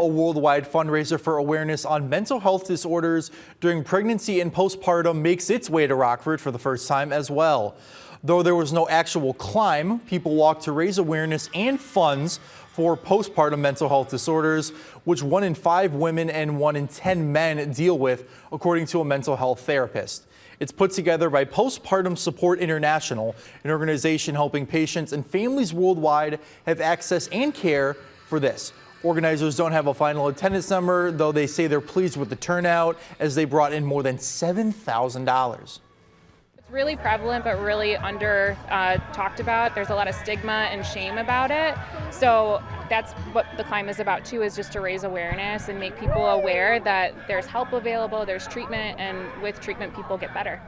A worldwide fundraiser for awareness on mental health disorders during pregnancy and postpartum makes its way to Rockford for the first time as well. Though there was no actual climb, people walked to raise awareness and funds for postpartum mental health disorders, which 1 in 5 women and 1 in 10 men deal with, according to a mental health therapist. It's put together by Postpartum Support International, an organization helping patients and families worldwide have access and care for this. Organizers don't have a final attendance number, though they say they're pleased with the turnout as they brought in more than $7,000. It's really prevalent, but really under talked about. There's a lot of stigma and shame about it. So that's what the climb is about too, is just to raise awareness and make people aware that there's help available, there's treatment, and with treatment people get better.